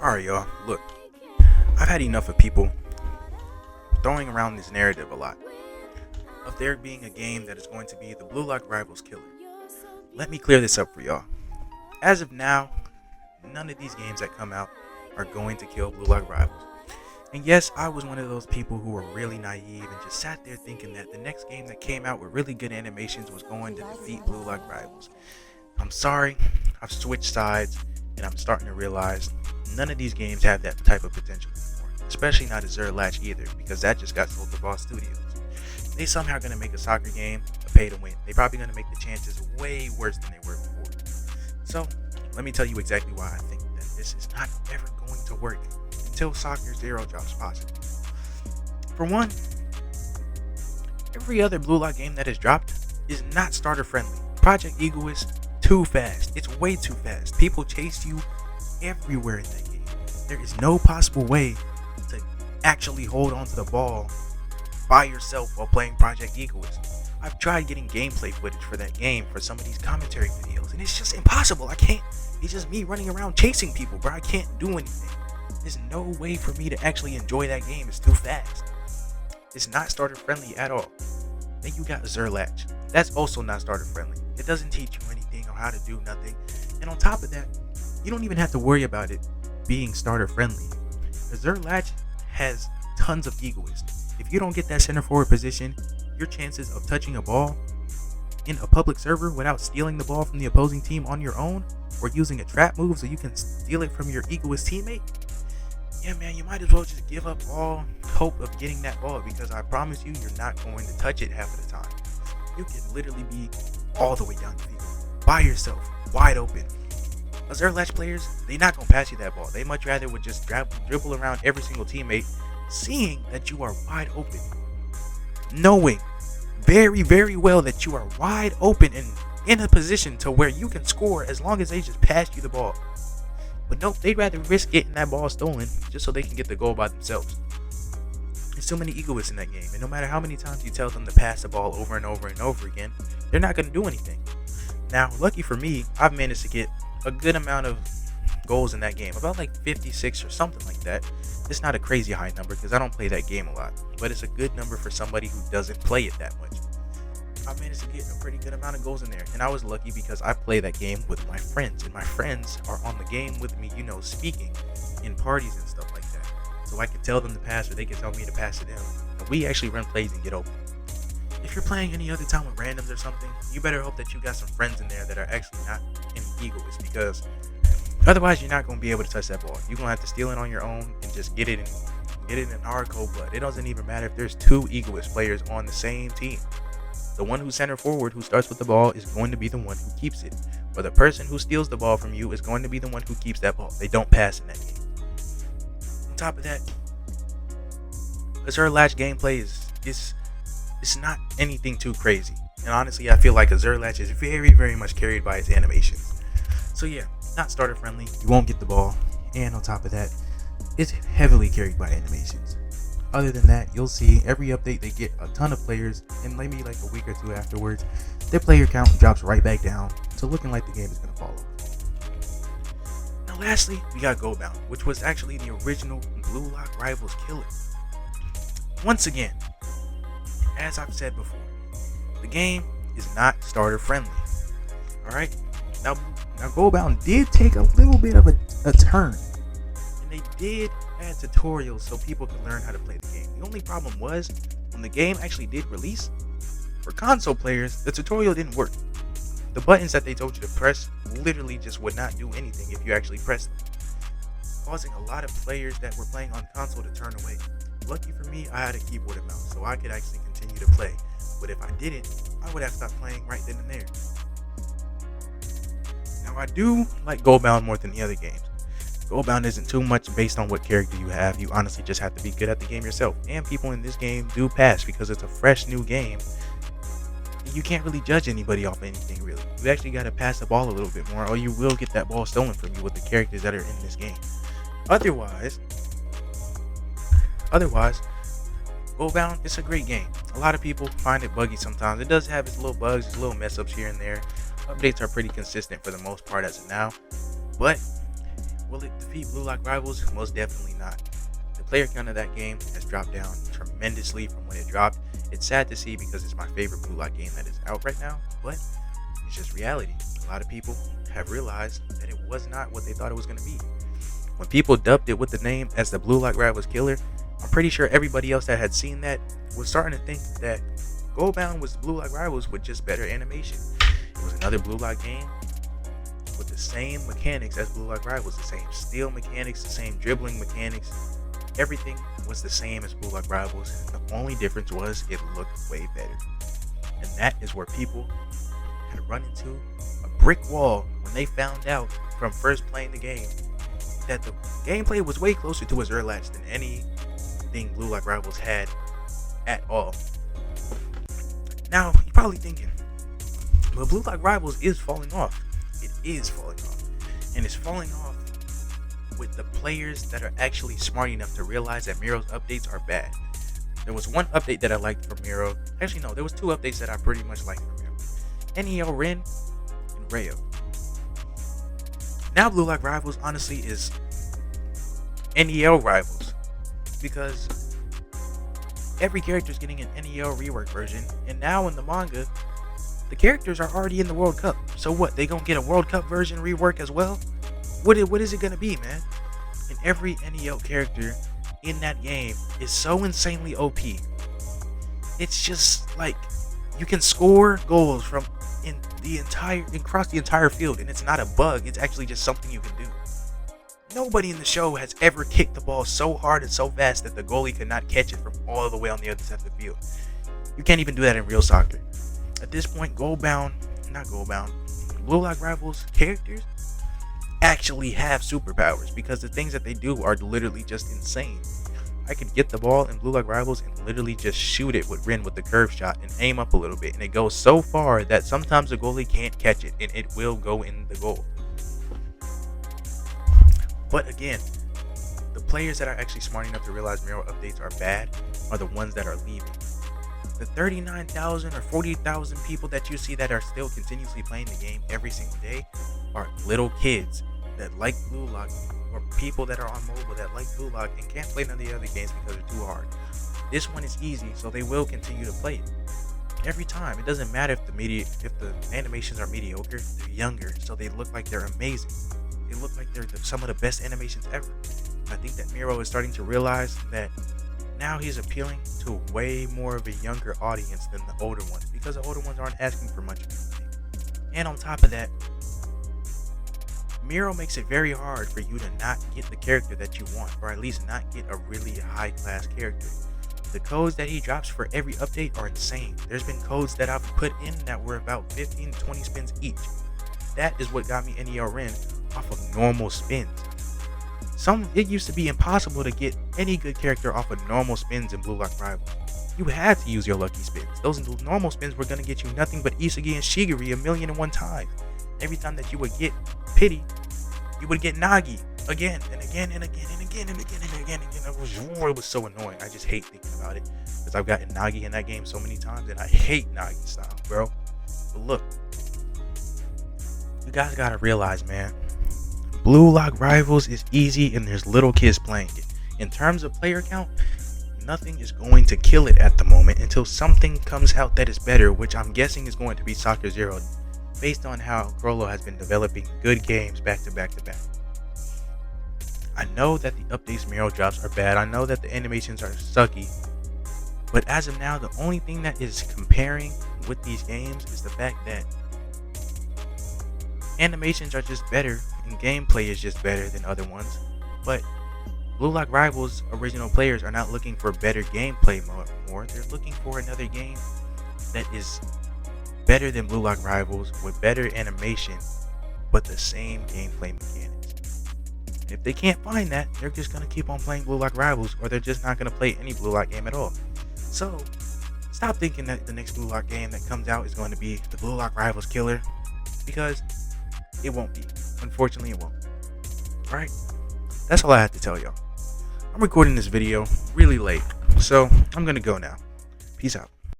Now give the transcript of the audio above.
Alright, y'all. Look, I've had enough of people throwing around this narrative a lot of there being a game that is going to be the Blue Lock Rivals killer. Let me clear this up for y'all. As of now, none of these games that come out are going to kill Blue Lock Rivals. And yes, I was one of those people who were really naive and just sat there thinking that the next game that came out with really good animations was going to defeat Blue Lock Rivals. I'm sorry, I've switched sides, and I'm starting to realize none of these games have that type of potential anymore. Especially not Azure Latch either, because that just got sold to Boss Studios. They somehow going to make a soccer game a pay to win. They're probably going to make the chances way worse than they were before. So, let me tell you exactly why I think that this is not ever going to work until Soccer Zero drops possibly. For one, every other Blue Lock game that has dropped is not starter friendly. Project Eagle is too fast. It's way too fast. People chase you everywhere in that game. There is no possible way to actually hold on to the ball by yourself while playing Project Egoist. I've tried getting gameplay footage for that game for some of these commentary videos, and it's just impossible. I can't. It's just me running around chasing people, bro. I can't do anything. There's no way for me to actually enjoy that game. It's too fast. It's not starter friendly at all. Then you got Azure Latch. That's also not starter friendly. It doesn't teach you anything or how to do nothing. And on top of that, you don't even have to worry about it being starter friendly. Azure Latch has tons of egoists. If you don't get that center forward position, your chances of touching a ball in a public server without stealing the ball from the opposing team on your own, or using a trap move so you can steal it from your egoist teammate, yeah man, you might as well just give up all hope of getting that ball, because I promise you, you're not going to touch it half of the time. You can literally be all the way down the field by yourself, wide open. Azure Latch players, they're not going to pass you that ball. They much rather would just dribble around every single teammate, seeing that you are wide open, knowing very, very well that you are wide open and in a position to where you can score as long as they just pass you the ball. But nope, they'd rather risk getting that ball stolen just so they can get the goal by themselves. There's so many egoists in that game, and no matter how many times you tell them to pass the ball over and over and over again, they're not going to do anything. Now, lucky for me, I've managed to get a good amount of goals in that game, about like 56 or something like that. It's not a crazy high number because I don't play that game a lot, but it's a good number for somebody who doesn't play it that much. I managed to get a pretty good amount of goals in there, and I was lucky because I play that game with my friends, and my friends are on the game with me, speaking in parties and stuff like that. So I can tell them to pass, or they can tell me to pass to them, and we actually run plays and get open. If you're playing any other time with randoms or something, you better hope that you got some friends in there that are actually not any egoists, because otherwise you're not going to be able to touch that ball. You're going to have to steal it on your own and just get it in our code blood. It doesn't even matter if there's two egoist players on the same team. The one who's center forward, who starts with the ball, is going to be the one who keeps it. Or the person who steals the ball from you is going to be the one who keeps that ball. They don't pass in that game. On top of that, Azure Latch gameplay is not anything too crazy. And honestly, I feel like Azure Latch is very, very much carried by its animations. So yeah, not starter friendly. You won't get the ball. And on top of that, it's heavily carried by animations. Other than that, you'll see every update they get a ton of players, and maybe like a week or two afterwards, their player count drops right back down to looking like the game is going to fall off. Now lastly, we got Goldbound, which was actually the original Blue Lock Rivals killer. Once again, as I've said before, the game is not starter friendly. Alright? Now Goldbound did take a little bit of a turn, and they did add tutorials so people could learn how to play the game. The only problem was, when the game actually did release, for console players, the tutorial didn't work. The buttons that they told you to press literally just would not do anything if you actually pressed them, causing a lot of players that were playing on console to turn away. Lucky for me, I had a keyboard and mouse, so I could actually continue to play. But if I didn't, I would have stopped playing right then and there. Now I do like Goldbound more than the other games. Goldbound isn't too much based on what character you have. You honestly just have to be good at the game yourself. And people in this game do pass because it's a fresh new game. You can't really judge anybody off anything really. You actually got to pass the ball a little bit more, or you will get that ball stolen from you with the characters that are in this game. Otherwise, Goldbound, it's a great game. A lot of people find it buggy sometimes. It does have its little bugs, its little mess ups here and there. Updates are pretty consistent for the most part as of now. But Will it defeat Blue Lock Rivals? Most definitely not. The player count of that game has dropped down tremendously from when it dropped. It's sad to see because it's my favorite Blue Lock game that is out right now, but it's just reality. A lot of people have realized that it was not what they thought it was going to be. When people dubbed it with the name as the Blue Lock Rivals Killer, I'm pretty sure everybody else that had seen that was starting to think that Goldbound was Blue Lock Rivals with just better animation. It was another Blue Lock game with the same mechanics as Blue Lock Rivals, the same steal mechanics, the same dribbling mechanics. Everything was the same as Blue Lock Rivals. The only difference was it looked way better. And that is where people had run into a brick wall when they found out from first playing the game that the gameplay was way closer to its latch than anything Blue Lock Rivals had at all. Now, you're probably thinking, well, Blue Lock Rivals is falling off. It is falling off. And it's falling off with the players that are actually smart enough to realize that Miro's updates are bad. There was one update that I liked from Miro. Actually, no, there was two updates that I pretty much liked from Miro. NEL Ren and Rayo. Now Blue Lock Rivals honestly is NEL Rivals, because every character is getting an NEL rework version, and now in the manga, the characters are already in the World Cup. So what? They gonna get a World Cup version rework as well? What is it gonna be, man? And every NEL character in that game is so insanely OP. It's just like you can score goals from across the entire field, and it's not a bug. It's actually just something you can do. Nobody in the show has ever kicked the ball so hard and so fast that the goalie could not catch it from all the way on the other side of the field. You can't even do that in real soccer. At this point, Blue Lock Rivals characters actually have superpowers, because the things that they do are literally just insane. I could get the ball in Blue Lock Rivals and literally just shoot it with Ren with the curve shot and aim up a little bit, and it goes so far that sometimes the goalie can't catch it and it will go in the goal. But again, the players that are actually smart enough to realize Miro updates are bad are the ones that are leaving. The 39,000 or 40,000 people that you see that are still continuously playing the game every single day are little kids that like Blue Lock, or people that are on mobile that like Blue Lock and can't play none of the other games because they're too hard. This one is easy, so they will continue to play it. Every time, it doesn't matter if the animations are mediocre, they're younger, so they look like they're amazing. They look like they're some of the best animations ever. I think that Miro is starting to realize that now he's appealing to way more of a younger audience than the older ones, because the older ones aren't asking for much. And on top of that, Miro makes it very hard for you to not get the character that you want, or at least not get a really high class character. The codes that he drops for every update are insane. There's been codes that I've put in that were about 15 to 20 spins each. That is what got me NEL Ren off of normal spins. It used to be impossible to get any good character off of normal spins in Blue Lock Rivals. You had to use your lucky spins. Those normal spins were going to get you nothing but Isagi and Shigiri 1,000,001 times. Every time that you would get Pity, you would get Nagi again and again and again and again and again and again and again. It was so annoying. I just hate thinking about it, because I've gotten Nagi in that game so many times and I hate Nagi style, bro. But look, you guys gotta realize, man, Blue Lock Rivals is easy and there's little kids playing it. In terms of player count, nothing is going to kill it at the moment until something comes out that is better, which I'm guessing is going to be Soccer Zero, based on how Crollo has been developing good games back to back to back. I know that the updates Miro drops are bad. I know that the animations are sucky. But as of now, the only thing that is comparing with these games is the fact that animations are just better and gameplay is just better than other ones. But Blue Lock Rivals original players are not looking for better gameplay more. They're looking for another game that is better than Blue Lock Rivals with better animation but the same gameplay mechanics. If they can't find that, they're just going to keep on playing Blue Lock Rivals, or they're just not going to play any Blue Lock game at all. So stop thinking that the next Blue Lock game that comes out is going to be the Blue Lock Rivals killer, because it won't be. Unfortunately, it won't. Alright, that's all I have to tell y'all. I'm recording this video really late, so I'm going to go now. Peace out.